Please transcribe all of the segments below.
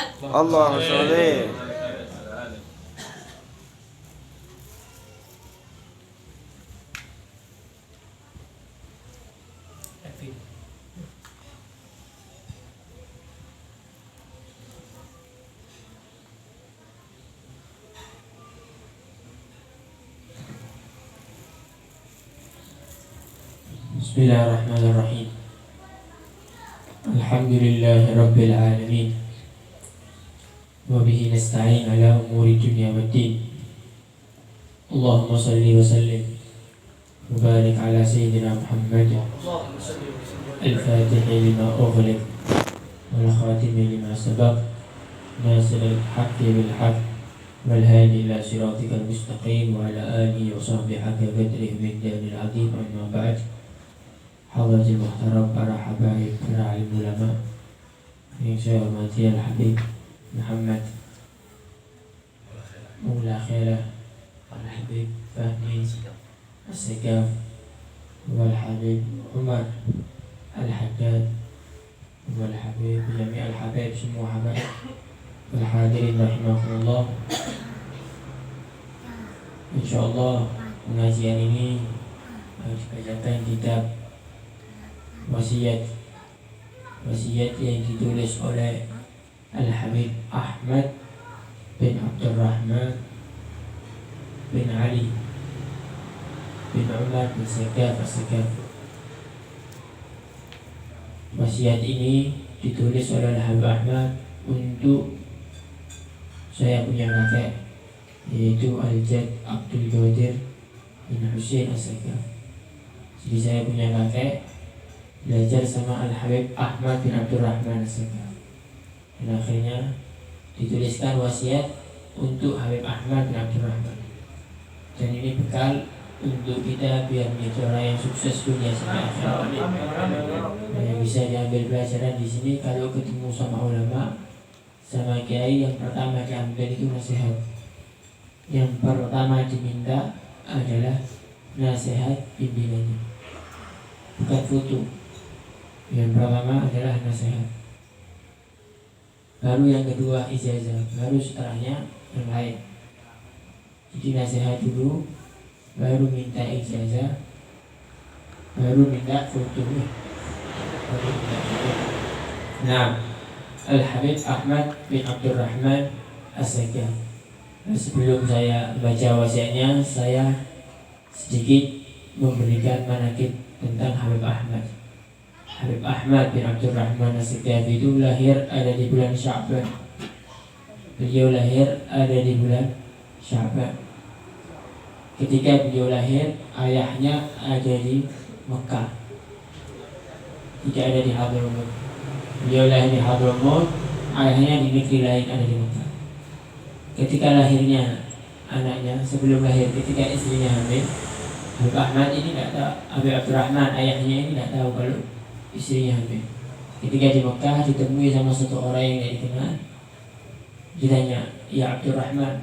Allahumma sholli. Bismillahirrahmanirrahim. Alhamdulillahi rabbil alamin. Wa bihi nasta'in ala umuri dunya waddin. Allahumma salli wa sallim wa barik ala sayyidina Muhammad al-fatih lima ughliq wal khatim lima sabaq nasiril haqqi bil haqq wal hadi ila siratikal mustaqim wa ala alihi wa sahbihi haqqa qadrihi min danil azim, amma ba'd. Hadirin muhtaram, para habaib, para alim ulama yang saya hormati, Al-Habib Muhammad Mula Khailah, Al-Habib Fahmi As-Sagaf, Wal-Habib Umar Al-Haddad, Wal-Habib Jami' Al-Habib, semua habaib, Al-Hadirin rahimahullah. InsyaAllah pengajian ini dibacakan kitab wasiat yang ditulis oleh Al-Habib Ahmad bin Abdurrahman bin Ali bin Umar bin Sagaf As-Sagaf. Wasiat ini ditulis oleh Al-Habib Ahmad untuk saya punya kakek, yaitu Al-Jad Abdul Qadir bin Husain As-Sagaf. Jadi saya punya kakek belajar sama Al-Habib Ahmad bin Abdurrahman As-Sagaf, dan akhirnya dituliskan wasiat untuk Habib Ahmad bin Abdurrahman. Dan ini bekal untuk kita biar menjadi orang yang sukses dunia sampai akhirat. Yang bisa diambil pelajaran di sini, kalau ketemu sama ulama, sama kiai, yang pertama diambil itu nasihat. Yang pertama diminta adalah nasihat pimpinannya, bukan foto. Yang pertama adalah nasihat, baru yang kedua ijazah, baru setelahnya yang lain. Jadi nasihat dulu, baru minta ijazah, baru minta foto. Nah, Al-Habib Ahmad bin Abdurrahman As-Sagaf. Sebelum saya baca wasiatnya, saya sedikit memberikan manaqib tentang Habib Ahmad. Habib Ahmad bin Abdurrahman As-Sagaf itu lahir ada di bulan Sya'ban. Beliau lahir ada di bulan Sya'ban. Ketika beliau lahir, ayahnya ada di Mekah, tidak ada di Hadramut. Beliau lahir di Hadramut, ayahnya di negeri lain ada di Mekah. Ketika lahirnya anaknya, sebelum lahir, ketika istrinya hamil, Habib Ahmad ini tidak tahu, Habib Abdurrahman ayahnya ini tidak tahu kalau istrinya hamil. Ketika di Mekah ditemui sama satu orang yang tidak dikenal, ditanya, "Ya Abdurrahman,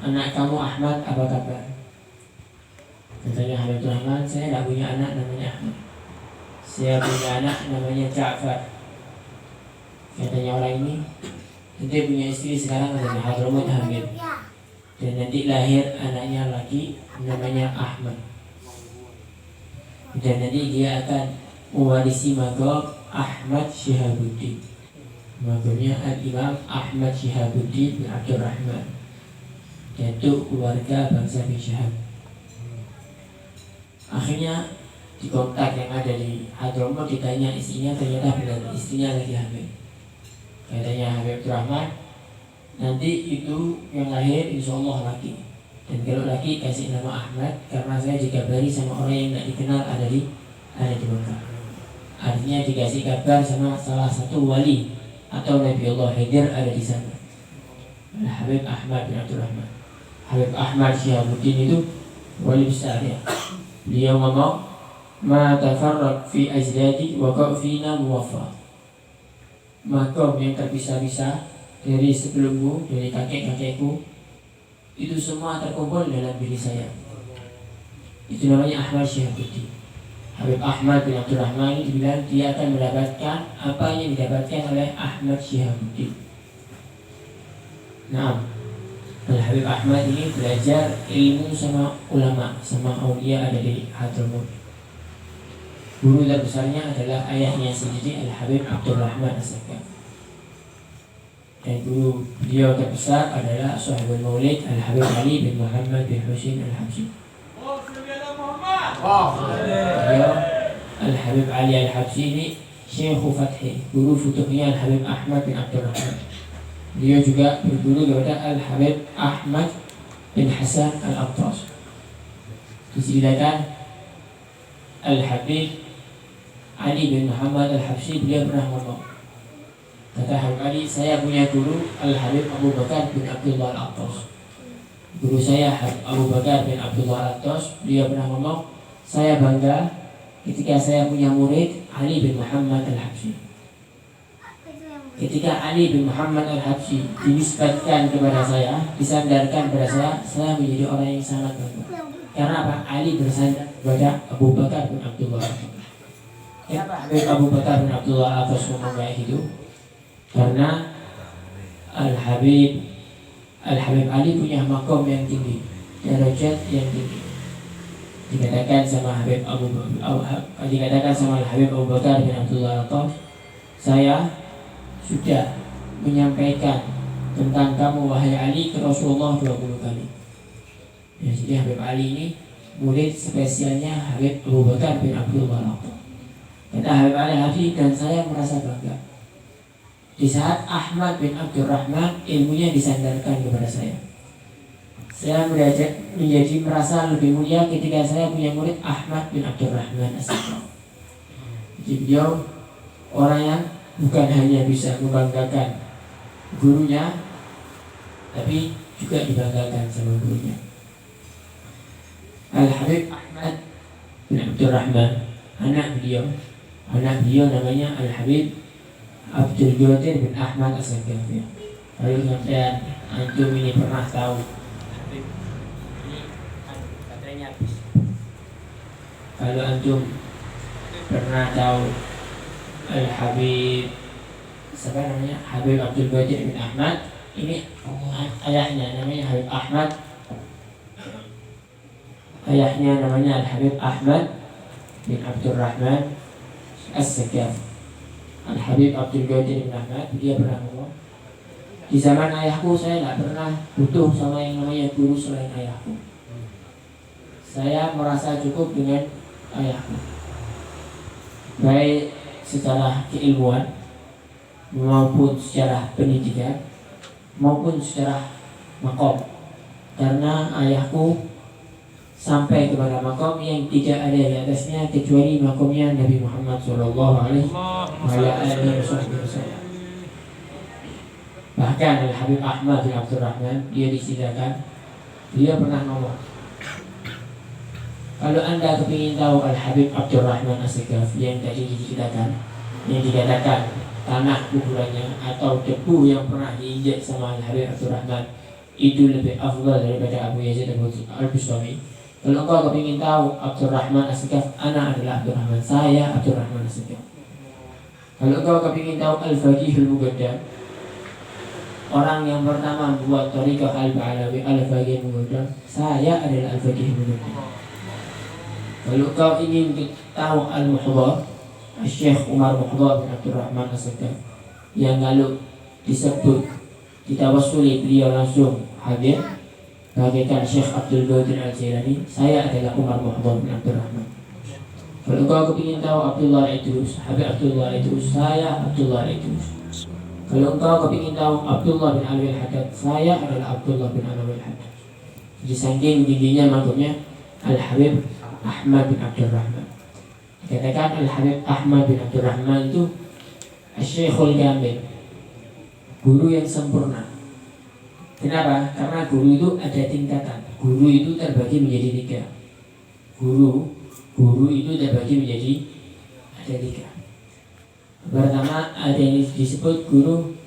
anak kamu Ahmad apa kabar?" Katanya Habib Abdurrahman, "Saya tidak punya anak namanya Ahmad. Saya punya anak namanya Ja'far." Katanya orang ini, "Dia punya istri sekarang ada di Hadramut hamil, dan nanti lahir anaknya lagi namanya Ahmad, dan nanti dia akan mewarisi maqam Ahmad Syihabuddin, maqamnya Al-Imam Ahmad Syihabuddin bin Abdurrahman, yaitu keluarga bangsa bin Syihab." Akhirnya dikontak yang ada di Hadramut, ditanya istrinya, ternyata benar istrinya lagi hamil. Katanya Habib Abdurrahman, "Nanti itu yang lahir insya Allah laki, dan kalau laki kasih nama Ahmad, karena saya dikabari sama orang yang tidak dikenal ada di Mekah." Artinya dikasih kabar sama salah satu wali atau Nabi Allah Khidir ada di sana, Habib Ahmad bin Abdurrahman. Habib Ahmad Syihabuddin itu wali besar ya. Beliau ngomong, "Ma tafarraq fi ajdadi wa qafina muwaffa." Makom yang terpisah-pisah dari sebelummu, dari kakek-kakekku, itu semua terkumpul dalam diri saya. Itu namanya Ahmad Syihabuddin. Habib Ahmad bin Abdurrahman ini bilang dia akan mendapatkan apa yang didapatkan oleh Ahmad Syihabuddin. Nah, Al-Habib Ahmad ini belajar ilmu sama ulama, sama aulia ada di Hadramut. Guru terbesarnya adalah ayahnya sendiri, Al-Habib Abdurrahman As-Sakaf. Dan guru beliau terbesar adalah Sahibul Maulid Al-Habib Ali bin Muhammad bin Husain Al-Habsyi. Beliau Al-Habib Ali Al-Habsyi ini Syekhu Fathi, guru futuhnya Al-Habib Ahmad bin Abdurrahman. Beliau juga berguru kepada Al-Habib Ahmad bin Hasan Al-Attas. Diceritakan Al-Habib Ali bin Muhammad Al-Habsyi, beliau pernah ngomong, kata Habib Ali, saya punya guru Al-Habib Abu Bakar bin Abdullah Al-Attas. Guru saya Abu Bakar bin Abdullah Al-Attas, beliau pernah ngomong, saya bangga ketika saya punya murid Ali bin Muhammad Al-Habsyi. Ketika Ali bin Muhammad Al-Habsyi dinisbatkan kepada saya, disandarkan kepada saya menjadi orang yang sangat bangga. Karena apa? Ali bersandar kepada Abu Bakar bin Abdullah Al-Attas. Kenapa Habib Abu Bakar bin Abdullah Al-Attas ngomong kayak gitu? Karena Al-Habib Ali punya makom yang tinggi, derajat yang tinggi. Dikatakan sama Al-Habib Abu Bakar bin Abdullah Al-Attas, saya sudah menyampaikan tentang kamu wahai Ali ke Rasulullah 20 kali. Ya, jadi Habib Ali ini murid spesialnya Habib Abu Bakar bin Abdullah Al-Attas. Kata Habib Ali Habsyi, dan saya merasa bangga di saat Ahmad bin Abdurrahman ilmunya disandarkan kepada saya. Saya menjadi merasa lebih mulia ketika saya punya murid Ahmad bin Abdurrahman As-Sakaf. Jadi beliau orang yang bukan hanya bisa membanggakan gurunya, tapi juga dibanggakan sama gurunya. Al-Habib Ahmad bin Abdurrahman, anak beliau namanya Al-Habib Abdul Qadir bin Ahmad As-Sakaf. Kalau sampean antum ini pernah tahu Habib ini katanya habis. Kalau antum pernah tahu Al-Habib siapa namanya? Habib Abdul Qadir bin Ahmad, ini ayahnya namanya Habib Ahmad. Ayahnya namanya Al-Habib Ahmad bin Abdurrahman As-Sakaf. Al-Habib Abdul Qadir bin Ahmad, dia pernah ngomong, di zaman ayahku saya tidak pernah butuh sama yang namanya guru selain ayahku. Saya merasa cukup dengan ayahku, baik secara keilmuan maupun secara pendidikan maupun secara makom. Karena ayahku sampai kepada makom yang tidak ada di atasnya kecuali makomnya Nabi Muhammad Sallallahu Alaihi Wasallam. Bahkan Al-Habib Ahmad bin Abdurrahman, dia diceritakan, dia pernah ngomong, kalau anda kepingin tahu Al-Habib Abdurrahman As-Sakaf yang tadi diceritakan, yang dikatakan tanah kuburannya atau debu yang pernah diinjak sama Al-Habib Abdurrahman itu lebih afdal daripada Abu Yazid Al-Bustami. Kalau engkau kepingin tahu Abdurrahman As-Sakaf, anak adalah Abdurrahman, saya Abdurrahman As-Sakaf. Kalau engkau kepingin tahu Al-Faqih Al-Muqaddam, orang yang pertama membuat Thariqah Al-Ba'alawi, Al-Faqih Al-Muqaddam, saya adalah Al-Faqih Al-Muqaddam. Kalau engkau ingin tahu Al-Muhdhar, Syekh Umar Muhdhar bin Abdurrahman As-Sakaf, yang kalau disebut ditawasuli beliau langsung hadir, bagaikan Syekh Abdul Qadir Al-Jailani, saya adalah Umar Muhdhar bin Abdurrahman. Kalau engkau kepingin tahu Abdullah Idrus, Habib Abdullah Idrus, saya Abdullah Idrus. Kalau engkau kepingin tahu Abdullah bin Alwi Al-Haddad, saya adalah Abdullah bin Alwi Al-Haddad. Jadi saking tingginya maksudnya Al-Habib Ahmad bin Abdurrahman. Dikatakan Al-Habib Ahmad bin Abdurrahman itu Syekhul Kamil, guru yang sempurna. Kenapa? Karena guru itu ada tingkatan. Guru itu terbagi menjadi 3. Guru itu terbagi menjadi ada 3. Pertama ada yang disebut guru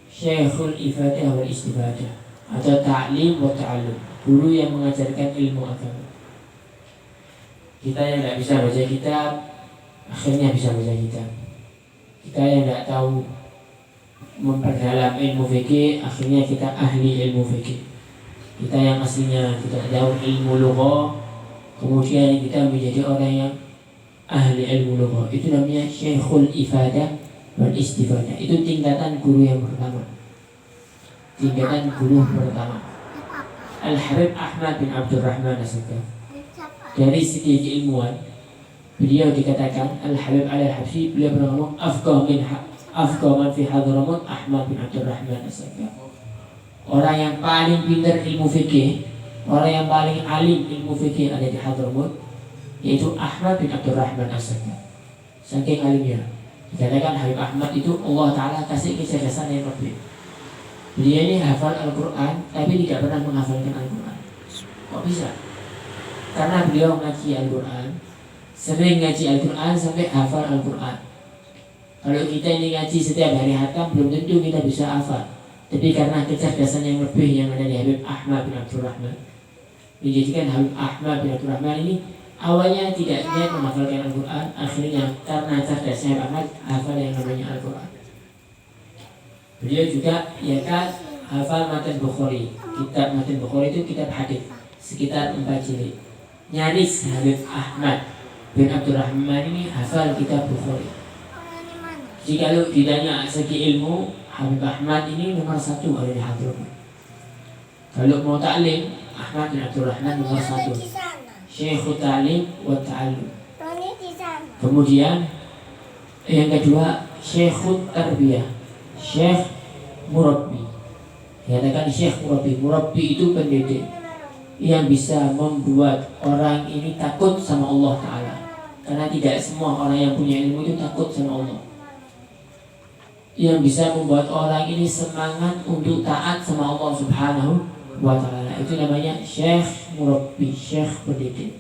Syekhul Ifadah wal Istifadah atau Ta'lim wa Ta'allum, guru yang mengajarkan ilmu agama. Kita yang tidak bisa baca kitab akhirnya bisa baca kitab. Kita yang tidak tahu memperdalam ilmu fikih, akhirnya kita ahli ilmu fikih. Kita yang aslinya tidak tahu ilmu lughah, kemudian kita menjadi orang yang ahli ilmu lughah. Itu namanya syekhul ifadah wal istifadah. Itu tingkatan guru yang pertama. Tingkatan guru pertama. Al-Habib Ahmad bin Abdurrahman As-Sakaf. Dari segi keilmuan, beliau dikatakan Al-Habib Al-Habsyi, beliau berngomong afqah man fi Hadramut Ahmad bin Abdurrahman As-Sakaf. Orang yang paling pintar ilmu fikih, orang yang paling alim ilmu fikih ada di Hadramut, yaitu Ahmad bin Abdurrahman As-Sakaf. Saking alimnya, dikatakan Habib Ahmad itu Allah Ta'ala kasih kecerdasan yang lebih. Dia ini hafal Al-Quran tapi tidak pernah menghafalkan Al-Quran. Kok bisa? Karena beliau ngaji Al-Quran, sering ngaji Al-Quran sampai hafal Al-Quran. Kalau kita ini ngaji setiap hari hatam, belum tentu kita bisa hafal. Tapi karena kecerdasan yang lebih yang ada di Habib Ahmad bin Abdurrahman, menjadikan Habib Ahmad bin Abdurrahman ini awalnya tidak niat menghafalkan Al-Quran, akhirnya karena cerdasnya Habib Ahmad hafal yang namanya Al-Quran. Beliau juga ya kan hafal Matan Bukhari. Kitab Matan Bukhari itu kitab hadis sekitar 4 jilid. Nyaris Habib Ahmad bin Abdurrahman ini hafal kitab Bukhari. Jika lu ditanya segi ilmu, Habib Ahmad ini nomor 1 ada di Hadramut. Kalau mau ta'lim, Ahmad bin Abdurrahman nomor 1. Syekhut ta'lim wa ta'allum. Kemudian yang kedua Syekhut tarbiyah, Syekh murabbi. Dikatakan Syekh murabbi. Murabbi itu pendidik yang bisa membuat orang ini takut sama Allah Ta'ala. Karena tidak semua orang yang punya ilmu itu takut sama Allah. Yang bisa membuat orang ini semangat untuk taat sama Allah Subhanahu wa Ta'ala. Itu namanya Syekh murabbi, Syekh pendidik.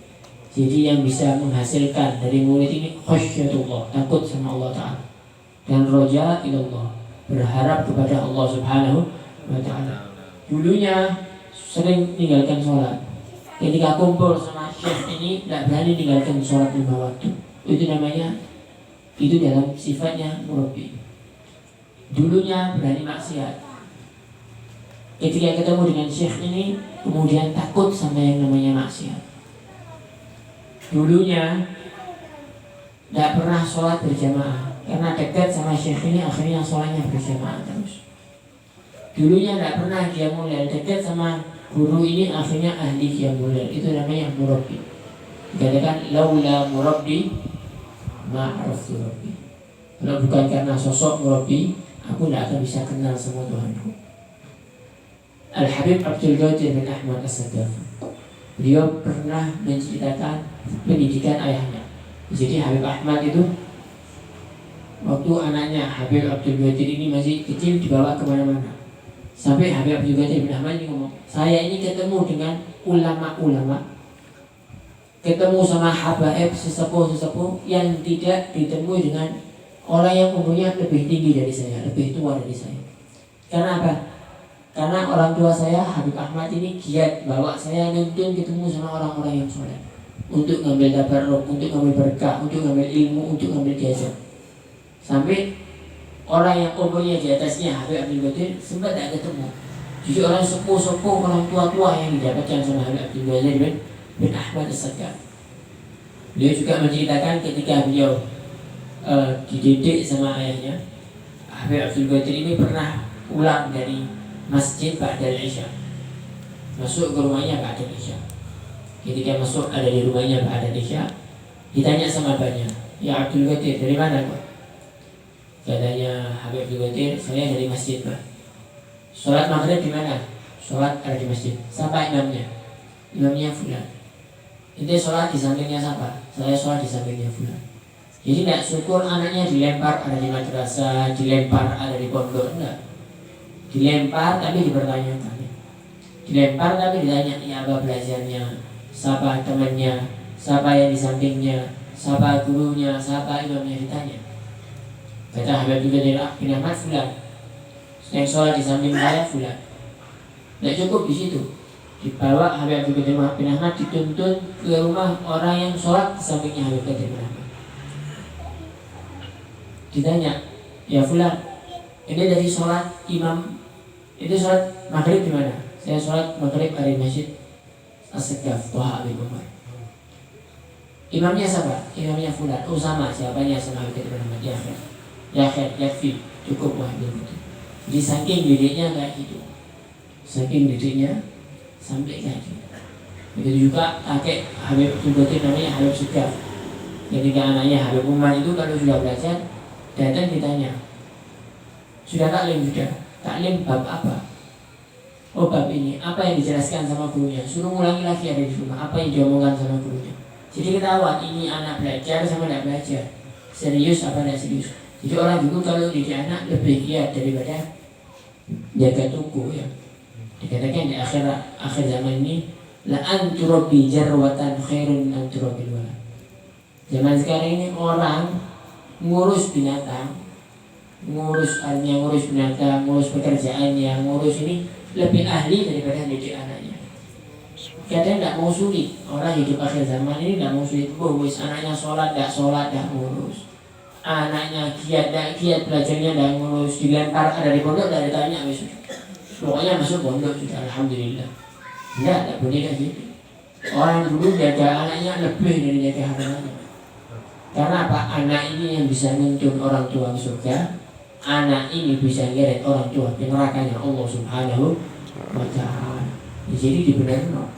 Jadi yang bisa menghasilkan dari murid ini khasyatullah, takut sama Allah Ta'ala, dan roja ilallah, berharap kepada Allah Subhanahu wa Ta'ala. Dulunya sering tinggalkan sholat. Ketika kumpul sama syekh ini tidak berani tinggalkan sholat 5 waktu. Itu namanya, itu dalam sifatnya murabbi. Dulunya berani maksiat. Ketika ketemu dengan syekh ini kemudian takut sama yang namanya maksiat. Dulunya tidak pernah sholat berjamaah karena dekat sama syekh ini, akhirnya sholatnya berjamaah terus. Dulunya tidak pernah dia mulai dekat sama guru ini, akhirnya ahli dia mulai. Itu namanya murabbi. Dikatakan laula murabbi ma'araftu rabbi. Kalau bukan karena sosok murabbi, aku tidak akan bisa kenal sama Tuhanku. Al-Habib Abdul Qadir bin Ahmad As-Sakaf, beliau pernah menceritakan pendidikan ayahnya. Jadi Habib Ahmad itu waktu anaknya Habib Abdul Qadir ini masih kecil dibawa kemana-mana. Sampai Habib Abdul Qadir bin Ahmad ini ngomong, saya ini ketemu dengan ulama-ulama, ketemu sama habaib, sesepuh-sesepuh yang tidak ditemui dengan orang yang umurnya lebih tinggi dari saya, lebih tua dari saya. Karena apa? Karena orang tua saya Habib Ahmad ini giat bawa saya nuntun ketemu sama orang-orang yang soleh, untuk ngambil tabarruk, untuk ngambil berkah, untuk ngambil ilmu, untuk ngambil jasa. Sampai orang yang umurnya di atasnya Habib Abdul Qadir sempat tidak ketemu. Jadi orang sepuh-sepuh, orang tua-tua yang didapatkan sama Habib Abdul Qadir bin Ahmad As-Sakaf. Beliau juga menceritakan ketika beliau dididik sama ayahnya, Habib Abdul Qadir ini pernah pulang dari masjid ba'dal isya, masuk ke rumahnya ba'dal isya. Ketika masuk ada di rumahnya ba'dal isya, ditanya sama abahnya, ya Abdul Qadir, dari mana Pak? Katanya Habib Abdul Qadir, saya dari masjid Pak. Sholat maghrib di mana? Sholat ada di masjid. Siapa imamnya? Imamnya fulan. Ini sholat di sampingnya siapa? Saya sholat di sampingnya fulan. Jadi tidak syukur anaknya dilempar ada di madrasah, dilempar ada di pondok, enggak. Dilempar tapi dipertanyakan. Dilempar tapi ditanya, ya apa belajarnya, siapa temannya, siapa yang di sampingnya, siapa gurunya, siapa imamnya, ditanya. Kata Habib Abdul Qadir bin Ahmad fulan, yang sholat di samping saya fulan. Tidak cukup di situ, dibawa Habib Abdul Qadir bin Ahmad dituntun ke rumah orang yang sholat di sampingnya Habib Qadir bin Ahmad. Ditanya, ya fulan, Ini dari sholat imam. Itu sholat maghrib di mana? Saya sholat maghrib ada di masjid As-Sakaf Toha bin Umar. Imamnya siapa? Imamnya fulan. Oh sama, siapanya sama kita bernama Yahya. Yahya, Yakfi, cukup wah gitu. Jadi saking didiknya kayak gitu. Saking didiknya sampai kayak gitu. Begitu juga kakek Habib Tubatin namanya Habib Sugaf. Ketika anaknya Habib Umar itu kalau sudah belajar datang ditanya, sudah taklim sudah? Taklim bab apa? Oh bab ini, apa yang dijelaskan sama gurunya? Suruh ulangi lagi ada di rumah, apa yang diomongkan sama gurunya. Jadi ketahuan ini anak belajar sama tidak belajar, serius apa tidak serius. Jadi orang dulu kalau didik anak lebih giat daripada jaga toko ya. Dikatakan di akhir zaman ini, la anturabi jarwatan khairun anturabil walad. Zaman sekarang ini orang ngurus binatang, ngurus binatang, ngurus pekerjaannya, ngurus ini lebih ahli daripada didik anaknya. Kadang tidak mau sulit. Orang hidup akhir zaman ini tidak mau sulit. Wis anaknya sholat, tidak ngurus. Anaknya giat, tidak giat belajarnya, tidak ngurus. Dilempar ada di pondok, tidak ditanya wis. Pokoknya masuk pondok sudah, alhamdulillah. Tidak boleh kayak gitu. Orang dulu jaga anaknya lebih dari jaga hartanya. Karena apa? Anak ini yang bisa nuntun orang tua ke surga. Anak ini bisa ngeret orang tua ke nerakanya Allah Subhanahu wa ta'ala. Jadi dibenarkan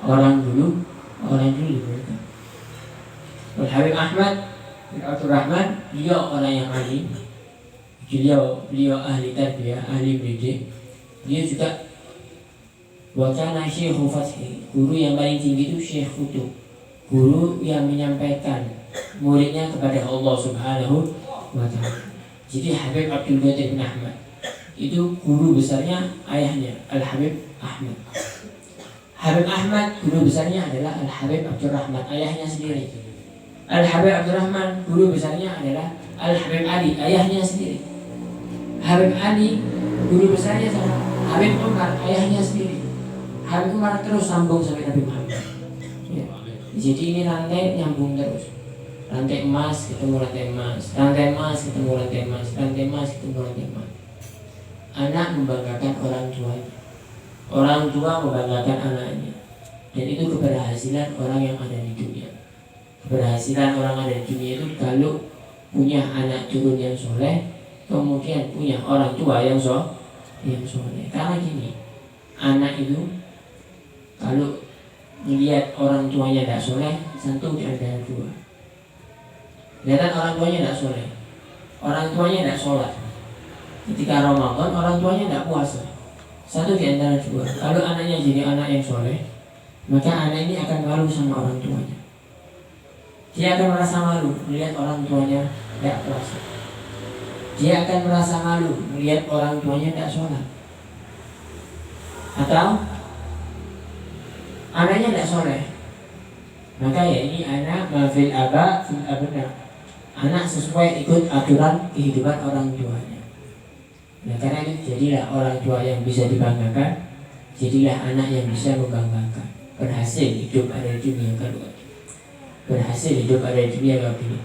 orang dulu dibenarkan. Habib Ahmad bin Abdul Rahman, beliau orang yang ahli. Beliau ahli tarbiyah, ahli pendidik. Dia juga wakana Syekh Fathi, guru yang paling tinggi itu Syekh Kutub, guru yang menyampaikan muridnya kepada Allah Subhanahu wa ta'ala. Jadi Habib Abdul Qadir bin Ahmad itu guru besarnya ayahnya Al-Habib Ahmad. Habib Ahmad guru besarnya adalah Al-Habib Abdul Rahman, ayahnya sendiri. Al-Habib Abdul Rahman guru besarnya adalah Al-Habib Ali, ayahnya sendiri. Habib Ali guru besarnya sama Habib Umar, ayahnya sendiri. Habib Umar terus sambung sampai Nabi Muhammad ya. Jadi ini rantai nyambung terus. Rantai emas ketemu rantai emas, rantai emas ketemu rantai emas, rantai emas ketemu rantai emas. Anak membanggakan orang tuanya, orang tua membanggakan anaknya. Dan itu keberhasilan orang yang ada di dunia. Keberhasilan orang ada di dunia itu kalau punya anak turun yang soleh, kemudian punya orang tua yang soleh. Karena gini, anak itu kalau melihat orang tuanya tidak soleh, satu di antara dua. Lihat orang tuanya tidak soleh, orang tuanya tidak sholat. Ketika Ramadan orang tuanya tidak puasa. Satu di antara dua. Kalau anaknya jadi anak yang soleh, maka anak ini akan malu sama orang tuanya. Dia akan merasa malu melihat orang tuanya tidak puasa. Dia akan merasa malu melihat orang tuanya tidak sholat. Atau anaknya tidak soleh, maka ya ini anak mafil aba fil abna. Anak sesuai ikut aturan kehidupan orang tuanya. Nah karena itu jadilah orang tua yang bisa dibanggakan, jadilah anak yang bisa membanggakan. Berhasil hidup ada di dunia kedua, berhasil hidup ada di dunia kedua.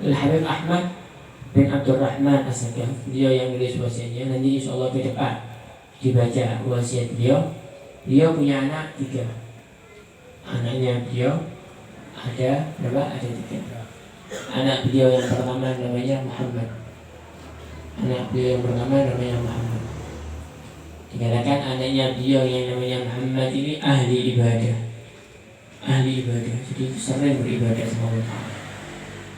Al-Habib Ahmad bin Abdul Rahman As-Sakaf, beliau yang nulis wasiatnya. Nanti insya Allah ke depan dibaca wasiat beliau. Beliau punya anak 3. Anaknya beliau ada berapa? Ada 3. Anak beliau yang pertama namanya Muhammad. Anak beliau yang pertama namanya Muhammad. Dikatakan anaknya beliau yang namanya Muhammad ini ahli ibadah. Ahli ibadah, jadi sering beribadah sama Allah.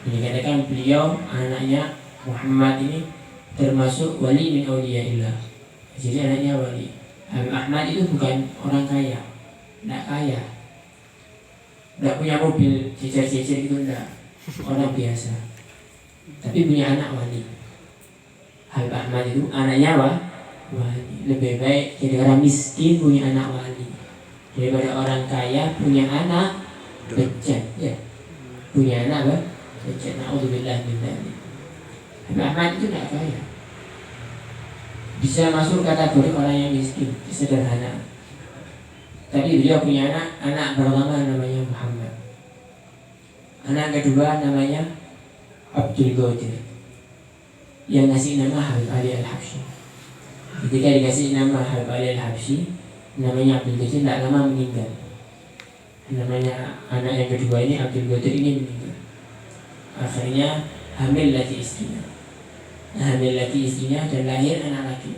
Dikatakan beliau anaknya Muhammad ini termasuk wali min auliyaillah. Jadi anaknya wali. Habib Ahmad itu bukan orang kaya, tidak kaya, tidak punya mobil jejer-jejer itu, tidak. Orang biasa, tapi punya anak wali. Habib Ahmad itu anaknya wali. Lebih baik jadi orang miskin punya anak wali daripada orang kaya punya anak bejat ya. Punya anak bejat. Na'udzubillah min dzalik. Habib Ahmad itu tidak kaya, bisa masuk kategori orang yang miskin, sederhana. Tapi beliau punya anak pertama namanya Muhammad. Anak kedua namanya Abdul Qadir. yang ngasih nama Habib Ali Al-Habsyi. Ketika dikasih nama Habib Ali Al-Habsyi, namanya Abdul Qadir tidak lama meninggal. Namanya anak yang kedua ini, Abdul Qadir ini meninggal. Akhirnya hamil lagi istrinya. Hamil lagi istrinya dan lahir anak laki.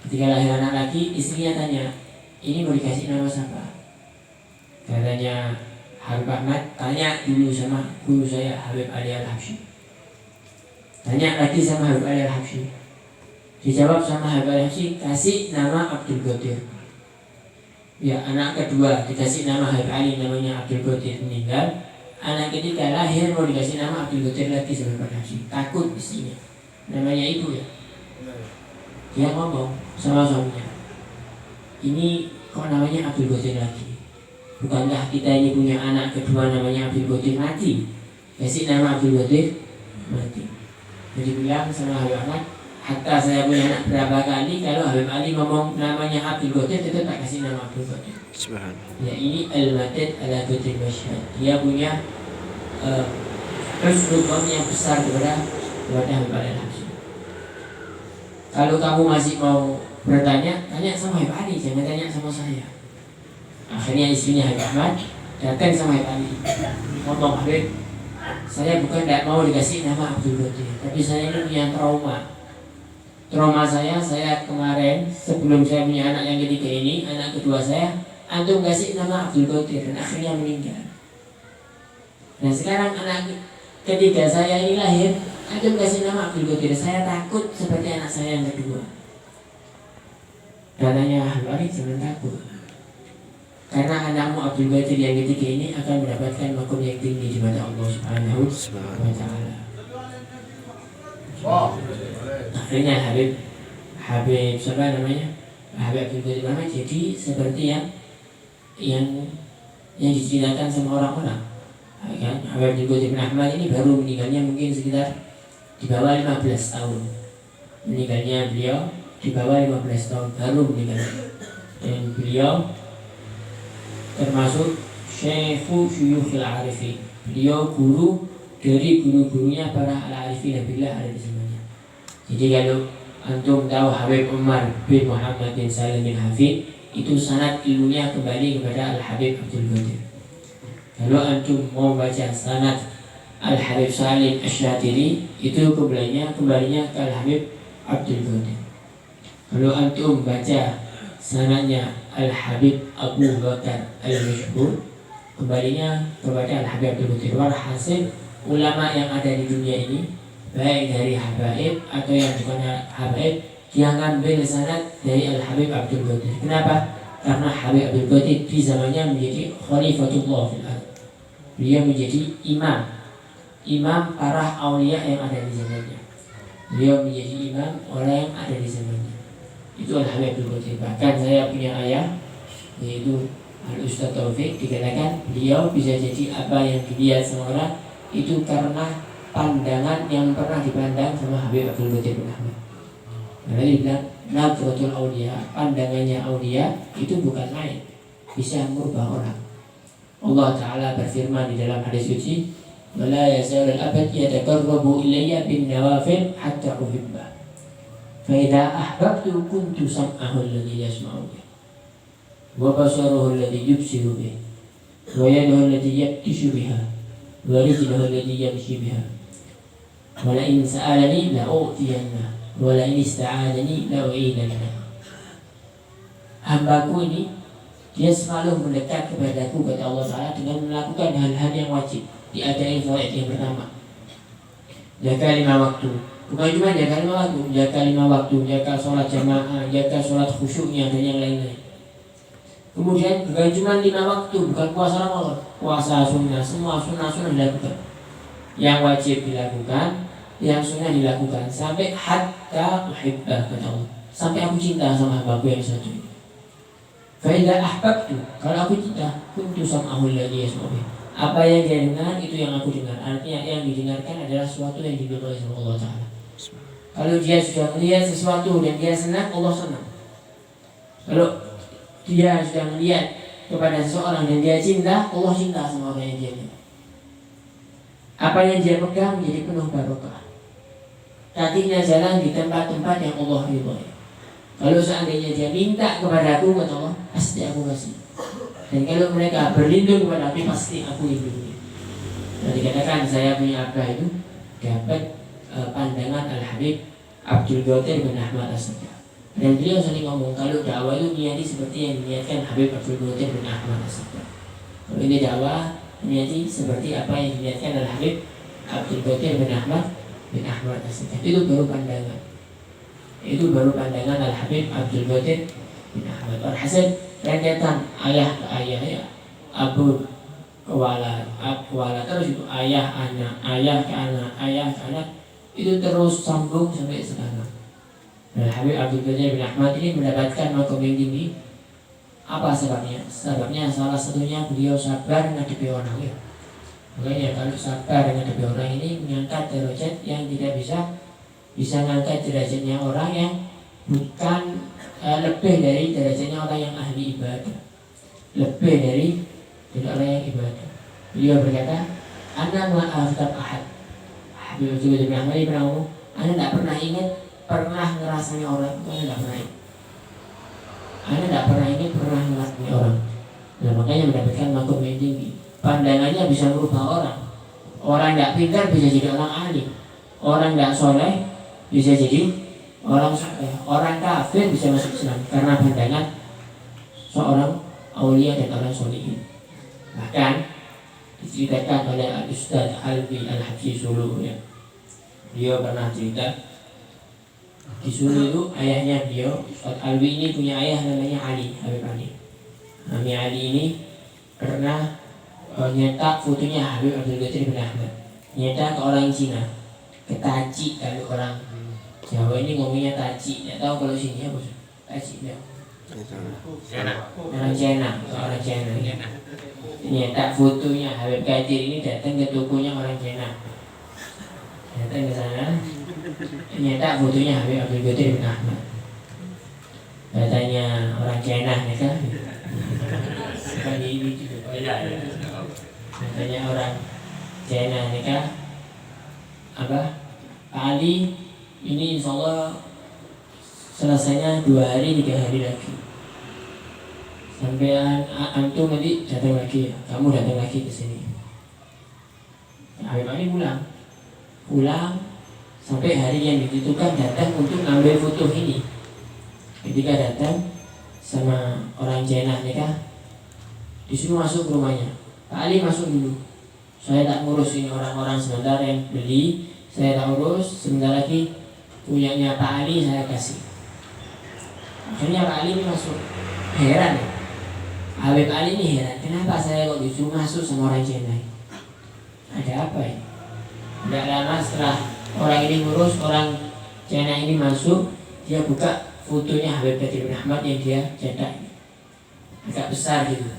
Ketika lahir anak laki, istrinya tanya, ini mau dikasih nama siapa? Katanya Habib Ahmad, tanya dulu sama guru saya Habib Ali Al-Habsyi. Tanya lagi sama Habib Ali Al-Habsyi. Dijawab sama Habib Ali Al-Habsyi, kasih nama Abdul Qadir. Ya, anak kedua dikasih nama Habib Ali, namanya Abdul Qadir, meninggal. Anak ketiga lahir mau dikasih nama Abdul Qadir lagi sama Habib Al-Habsyi. Takut istrinya, namanya ibu ya. Dia ngomong sama suaminya, ini kok namanya Abdul Qadir lagi? Bukankah kita ini punya anak kedua namanya Abdul Qadir mati? Kasih nama Abdul Qadir mati. Jadi bilang sama Habib Ahmad, hatta saya punya anak berapa kali, kalau Habib Ali ngomong namanya Abdul Qadir, tetap tak kasih nama Abdul Qadir. Ya, ini al-madad ala Qadir Masyhad. Dia punya husnul yang besar kepada Habib Ali Al-Habsyi. Kalau kamu masih mau bertanya, tanya sama Habib Ali, jangan tanya sama saya. Akhirnya istrinya Habib Ahmad datang sama Habib Ali, ngomong, Habib, saya bukan tidak mau dikasih nama Abdul Qadir, tapi saya ini punya trauma. Trauma saya kemarin sebelum saya punya anak yang ketiga ini, anak kedua saya, antum kasih nama Abdul Qadir dan akhirnya meninggal. Nah sekarang anak ketiga saya ini lahir, antum kasih nama Abdul Qadir, saya takut seperti anak saya yang kedua. Katanya Habib Ali, jangan takut, karena anakmu Abdul Qadir yang ketiga ini akan mendapatkan makom yang tinggi di mata Allah Subhanahu wa Ta'ala. Akhirnya Habib siapa namanya? Habib Abdul Qadir Ahmad jadi seperti yang diceritakan sama orang-orang. Kan? Habib Abdul Qadir Ahmad ini baru meninggalnya mungkin sekitar di bawah 15 tahun. Meninggalnya beliau di bawah 15 tahun baru meninggalnya. Dan beliau termasuk Syekhu Syuyukhil Arifin. Beliau guru dari guru-gurunya para al-arifin billah ada di zamannya. Jadi kalau antum tahu Habib Umar bin Muhammad bin Salim bin Hafid, itu sanad ilmunya kembali kepada Al-Habib Abdul Qadir. Kalau antum mau baca sanad Al-Habib Salim Asy-Syatiri, itu kembalinya ke Al-Habib Abdul Qadir. Kalau antum baca sanadnya Al-Habib Abu Bakar Al-Mashhur, kembalinya kepada Al-Habib Abdul Qadir. Walhasil ulama yang ada di dunia ini, baik dari habaib atau yang bukan habaib, dia ngambil sanad dari Al-Habib Abdul Qadir. Kenapa? Karena Habib Abdul Qadir di zamannya menjadi Khalifatullah fil ardh. Beliau menjadi imam para aulia yang ada di zamannya. Beliau menjadi imam orang yang ada di zamannya. Itu Al-Habib Abdul Qadir. Bahkan saya punya ayah, yaitu Al-Ustaz Taufik, dikatakan beliau bisa jadi apa yang dilihat sama orang itu karena pandangan yang pernah dipandang sama Habib Abdul Qadir bin Ahmad. Karena dia bilang Nadratul Aulia, pandangannya aulia itu bukan main, bisa merubah orang. Allah Ta'ala berfirman di dalam hadis suci, wala yazalul abad yataqarrabu ilayya bin nawafil hatta uhibbah. Fa idza ahbabtu kuntu sam'ahu alladhi yasma'u bih, wa basaruhu alladhi yubsiru bih, wa yaduhu allati yabtishu biha, wa rijluhu allati yamshi biha. Wa la in sa'alani la u'tiyanna, wa la in ista'adani la u'idanna. Hambaku ini dia selalu mendekat kepadaku, kata Allah Ta'ala, dengan melakukan hal-hal yang wajib. Diadai fawaid yang pertama, jaga 5 waktu. Bukan cuma jaga 5 waktu, jaga 5 waktu, jaga sholat jamaah, jaga sholat khusyuknya dan yang lain-lain. Kemudian bukan cuma 5 waktu, bukan puasa Ramadan, puasa sunnah, semua sunnah dilakukan. Yang wajib dilakukan, yang sunnah dilakukan, sampai hatta uhibbah, kata Allah, sampai aku cinta sama hambaku yang satu ini. Fa idza ahbabtu, kalau aku cinta, kuntu sam'ahu alladhi yasma'u bih, apa yang dia dengar itu yang aku dengar. Artinya yang didengarkan adalah sesuatu yang diridhoi oleh Allah Ta'ala. Kalau dia sudah melihat sesuatu dan dia senang, Allah senang. Kalau dia sudah melihat kepada seseorang dan dia cinta, Allah cinta sama orang yang dia lihat. Apa yang dia pegang menjadi penuh barokah. kakinya jalan di tempat-tempat yang Allah ridhoi. Kalau seandainya dia minta kepada aku, kata Allah, pasti aku kasih. Dan kalau mereka berlindung kepada aku, pasti aku lindungi. Dan dikatakan saya punya abah itu dapat pandangan Al-Habib Abdul Qadir bin Ahmad As-Sagaf. Dan beliau sering ngomong kalau dakwah itu niati seperti yang diniatkan Habib Abdul Qadir bin Ahmad As-Sagaf. Kalau ini dakwah niati seperti apa yang diniatkan Al-Habib Abdul Qadir bin Ahmad As-Sagaf. Itu baru pandangan. Itu baru pandangan Al-Habib Abdul Qadir bin Ahmad. Hasil rentetan ayah ke ayah ya, abu ke wala terus itu ayah anak, ayah ke anak, itu terus sambung sampai sekarang. Al-Habib Abdul Qadir bin Ahmad ini mendapatkan makom yang tinggi. Apa sebabnya? Sebabnya salah satunya beliau sabar menghadapi orang ya. Makanya kalau sabar menghadapi orang ini mengangkat derajat yang tidak bisa mengangkat derajatnya orang yang bukan lebih dari derajatnya orang yang ahli ibadah, lebih dari orang yang ibadah. Beliau berkata, "Ana ma'aftab ahad." Habib Abdul Qadir bin Ahmad pernah ngomong, "Ana tidak pernah ingat pernah ngerasanya orang." Ana tidak pernah ingat. Ana tidak pernah ingat pernah ngerasanya orang. Nah makanya mendapatkan makom yang tinggi. Pandangannya bisa merubah orang. Orang tidak pintar bisa jadi orang alim. Orang tidak soleh bisa jadi orang soleh. Orang kafir bisa masuk Islam karena pandangan seorang aulia dan orang solihin. Bahkan diceritakan oleh Al-Ustaz Alwi Al-Habsyi Sulu ya. Beliau pernah cerita di Sulu itu ayahnya beliau Ustaz Alwi ini punya ayah namanya Ali Habib Ali. Habib Ali ini pernah nyetak fotonya Habib Abdul Qadir bin Ahmad, nyetak ke orang Cina, ke taci. Kalau orang Jawa ini ngomongnya taci, tidak tahu kalau sini apa taci ya. Orang Cina, orang Cina. Nyetak fotonya Habib Qadir ini datang ke tokonya orang Cina, datang ke sana, nyetak fotonya Habib Abdul Qadir bin Ahmad. Katanya orang Cina ya kan? Bukan ini juga. Katanya orang Cina ya kan? Apa? Pak Ali ini insya Allah selesainya 2 hari 3 hari lagi. Sampai antum nanti datang lagi ya, kamu datang lagi ke sini. Habib Ali pulang sampai hari yang ditentukan datang untuk ngambil foto ini. Ketika datang sama orang Cina nikah, disuruh masuk ke rumahnya. Pak Ali masuk dulu. Saya tak ngurus ini orang-orang sebentar yang beli, saya tak urus. Sebentar lagi punyanya Pak Ali saya kasih. Akhirnya Pak Ali ini masuk. Heran ya. Habib Ali ini heran, kenapa saya kok disuruh masuk sama orang Cina? Ada apa ya? Tidak lama setelah orang ini ngurus, orang Cina ini masuk, dia buka fotonya Habib Qadir bin Ahmad yang dia cetak, agak besar gitu.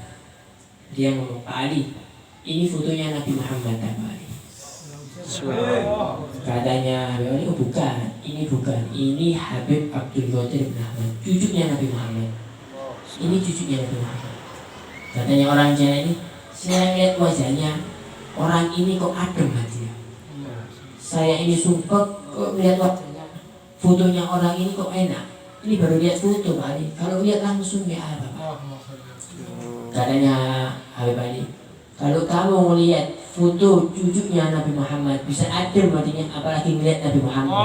Dia ngomong, "Pak Ali, ini fotonya Nabi Muhammad." Pak Ali. Katanya Habib Ali, "Oh bukan, ini bukan, ini Habib Abdul Qadir bin Ahmad, cucunya Nabi Muhammad. Ini cucunya Nabi Muhammad." Katanya orang Cina ini, "Saya lihat wajahnya orang ini kok adem hatinya. Saya ini sumpah kok lihat wajahnya, fotonya orang ini kok enak. Ini baru lihat foto Pak Ali, kalau lihat langsung ya apa Pak?" Katanya Habib Ali, "Kalau kamu melihat foto cucunya Nabi Muhammad bisa adem hatinya, apalagi melihat Nabi Muhammad."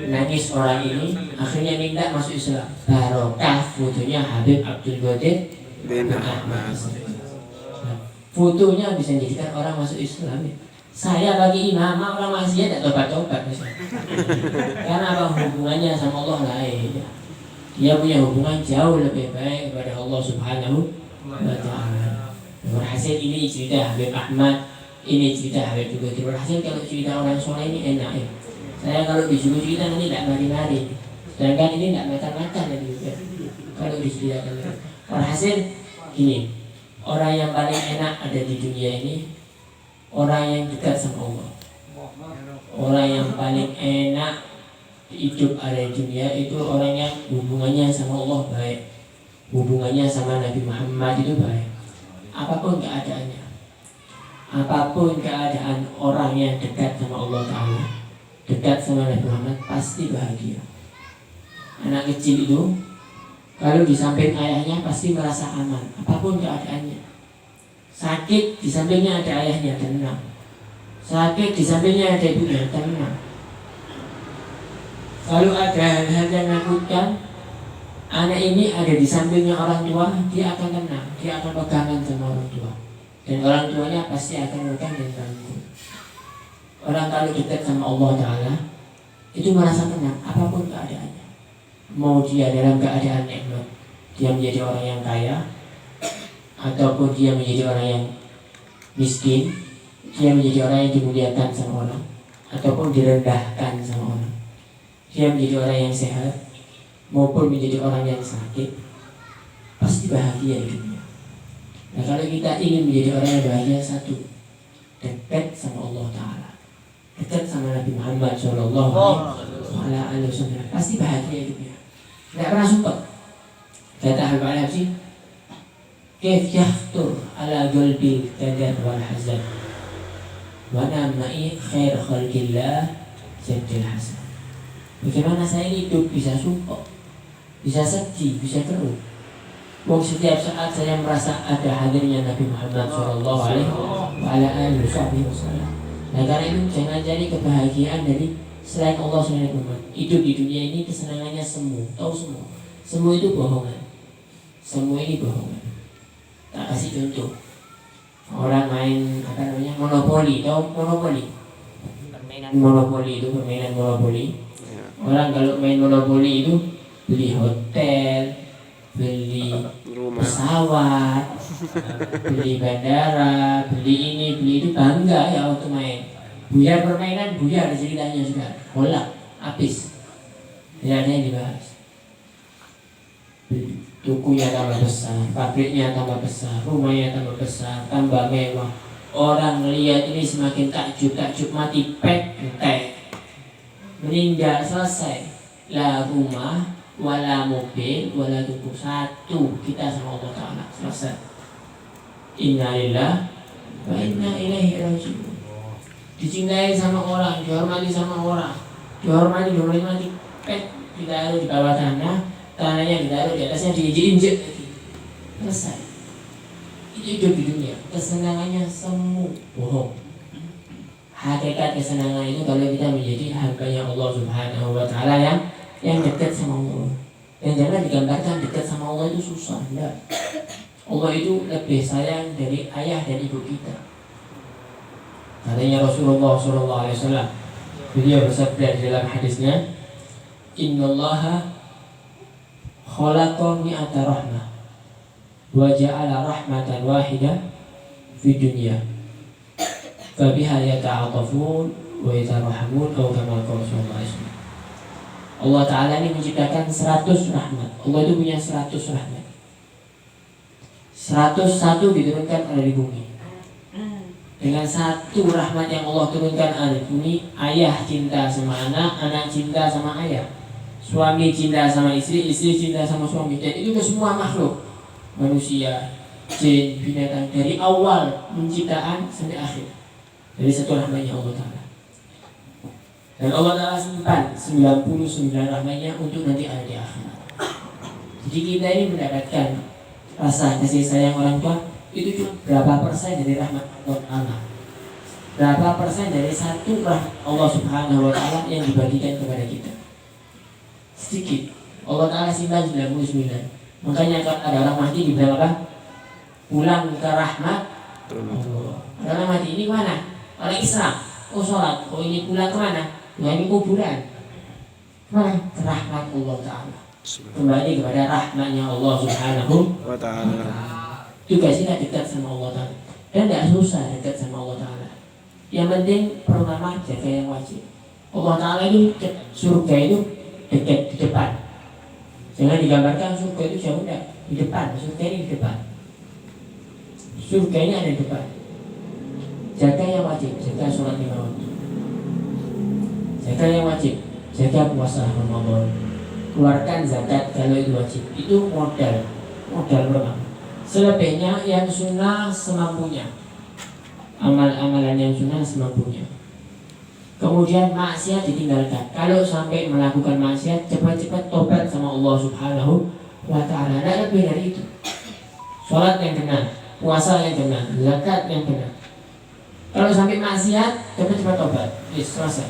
Nangis orang ini, akhirnya minta masuk Islam. Barokah fotonya Habib Abdul Qadir bin Ahmad. Fotonya bisa menjadikan orang masuk Islam ya. Saya bagi imam orang maksiat tidak tobat-tobat misalnya. Karena apa hubungannya sama Allah lain ya. Dia punya hubungan jauh lebih baik kepada Allah Subhanahu wa ta'ala. Berhasil ini cerita Habib Ahmad, ini cerita Habib juga. Berhasil kalau cerita orang soleh ini enak ya. Saya kalau disuruh cerita nanti tidak mari-mari. Sedangkan ini tidak makan-makan ya juga. Kalau diceritakan berhasil gini, orang yang paling enak ada di dunia ini orang yang dekat sama Allah. Orang yang paling enak hidup ada di dunia itu orang yang hubungannya sama Allah baik, hubungannya sama Nabi Muhammad itu baik. Apapun keadaannya, apapun keadaan orang yang dekat sama Allah Ta'ala, dekat sama Nabi Muhammad pasti bahagia. Anak kecil itu kalau di samping ayahnya pasti merasa aman, apapun keadaannya. Sakit di sampingnya ada ayahnya, tenang. Sakit di sampingnya ada ibunya, tenang. Kalau ada hal-hal yang menakutkan, anak ini ada di sampingnya orang tua, dia akan tenang, dia akan pegangan sama orang tua. Dan orang tuanya pasti akan pegang dan rangkul. Orang kalau dekat sama Allah Ta'ala itu merasa tenang, apapun keadaannya. Mau dia dalam keadaan nikmat, dia menjadi orang yang kaya, ataupun dia menjadi orang yang miskin, dia menjadi orang yang dimuliakan sama orang, ataupun direndahkan sama orang. Dia menjadi orang yang sehat, maupun menjadi orang yang sakit, pasti bahagia hidupnya. Nah, kalau kita ingin menjadi orang yang bahagia, satu, dekat sama Allah Ta'ala, dekat sama Nabi Muhammad SAW, pasti bahagia hidupnya. Tidak pernah sumpah. Kata Habib Al-Habsyi, Kaif yakhtur ala qalbi kadar wal hazan wa namai khair khalqillah Jaddil Hasan. Bagaimana saya hidup bisa sumpah, bisa sedih, bisa keruh. Setiap saat saya merasa ada hadirnya Nabi Muhammad SAW. Nah, karena itu jangan cari kebahagiaan dari selain Allah SWT. Hidup di dunia ini kesenangannya semu, tahu semua. Semu itu bohongan. Semu ini bohongan. Tak kasih contoh. Orang main monopoli, tahu monopoli? Permainan monopoli itu permainan monopoli. Orang kalau main monopoli itu beli hotel, beli pesawat, beli bandara, beli ini, beli itu, bangga ya waktu main. Buyar permainan, buyar ceritanya sudah, bola, habis. Tidak ada yang dibahas. Tukunya tambah besar, pabriknya tambah besar, rumahnya tambah besar, tambah mewah. Orang lihat ini semakin takjub, mati pek, entek. Meninggal selesai. La rumah, wala mobil, wala tubuh. Satu, kita sama Allah Ta'ala, selesai. Inna lillahi wa inna ilaihi raji'un. Dicintai sama orang, dihormati sama orang, dihormati ditaruh di bawah tanahnya ditaruh di atasnya, diinjek-injek, selesai. Itu hidup di dunia, kesenangannya semu, bohong. Hakikat kesenangan itu kalau kita menjadi hambanya Allah Subhanahu wa Ta'ala yang dekat sama Allah. Dan jangan digambarkan dekat sama Allah itu susah, enggak. Allah itu lebih sayang dari ayah dan ibu kita. Katanya Rasulullah SAW, beliau bersabda dalam hadisnya, Innallaha khalaqa mi'ata rahmah wa ja'ala rahmatan wahidah fi dunya fabiha yata'atafun wa yatarhamun atau kama qala sallallahu alaihi wasallam. Allah Ta'ala ini menciptakan 100 rahmat. Allah itu punya 100 rahmat. 101 diturunkan ada di bumi. Dengan satu rahmat yang Allah turunkan ada di bumi, ayah cinta sama anak, anak cinta sama ayah, suami cinta sama istri, istri cinta sama suami. Dan itu ke semua makhluk, manusia, jin, binatang, dari awal penciptaan sampai akhir. Dari satu rahmatnya Allah Ta'ala. Dan Allah Ta'ala simpan 99 rahmatnya untuk nanti ada di akhirat. Jadi kita ini mendapatkan rasa kasih sayang orang tua itu cuma berapa persen dari rahmat Allah Ta'ala. Berapa persen dari satu rahmat Allah Subhanahu wa Ta'ala yang dibagikan kepada kita. Sedikit. Allah Ta'ala simpan 99. Makanya kalau ada orang mati dibilang apa? Pulang ke rahmat Allah. Orang mati ini mana? Orang Islam. Oh sholat. Oh ini pulang ke mana? Nah ini kuburan. Mana? Ke rahmat Allah Ta'ala. Kembali kepada rahmatnya Allah Subhanahu wa Ta'ala. Juga kita dekat sama Allah Ta'ala. Dan tidak susah dekat sama Allah Ta'ala. Yang penting pertama jaga yang wajib. Allah Ta'ala itu surga itu dekat di depan. Jangan digambarkan surga itu jauh, tidak. Di depan, surga ini di depan. Surga ini ada di depan. Jaga yang wajib, jaga sholat 5 waktu. Jaga yang wajib, jaga puasa Ramadan. Keluarkan zakat kalau itu wajib. Itu modal pertama. Selebihnya yang sunnah semampunya. Amal-amalan yang sunnah semampunya. Kemudian maksiat ditinggalkan. Kalau sampai melakukan maksiat, cepat-cepat tobat sama Allah Subhanahu wa Ta'ala. Tidak lebih dari itu. Sholat yang benar, puasa yang benar, zakat yang benar. Kalau sampai maksiat, cepat-cepat tobat. Selesai.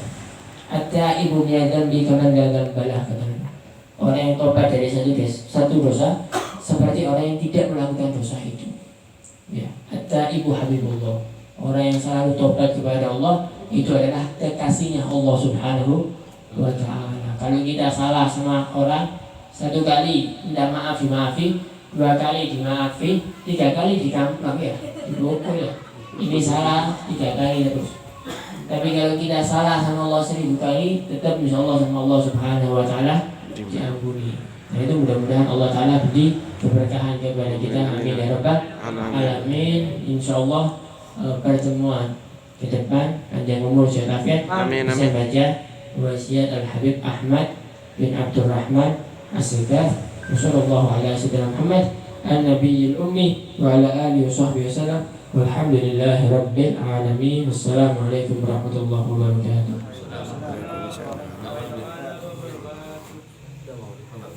At-taibu min dzambi kaman la dzambalah, katanya. Orang yang tobat dari satu dosa seperti orang yang tidak melakukan dosa itu. Ya, at-taibu habibullah. Orang yang selalu tobat kepada Allah itu adalah kekasihnya Allah Subhanahu wa Ta'ala. Kalau kita salah sama orang, satu kali minta maaf dimaafi, dua kali dimaafi, tiga kali dikamplang ya, dipukul ya. Ini salah 3 kali terus. Tapi kalau kita salah sama Allah 1000 kali, tetap insya Allah sama Allah Subhanahu wa Ta'ala diampuni. Nah itu mudah-mudahan Allah Ta'ala beri keberkahan kepada kita. Amin ya rabbal alamin. Insya Allah pertemuan ke depan panjang umur sehat afiat. Bisa baca wasiat Al Habib Ahmad bin Abdurrahman As-Segaf. Wassallallahu ala sayyidina Muhammad an-nabiyil ummi wa ala alihi wa sahbihi wasallam. Walhamdulillahi rabbil alamin. Wassalamualaikum warahmatullahi wabarakatuh.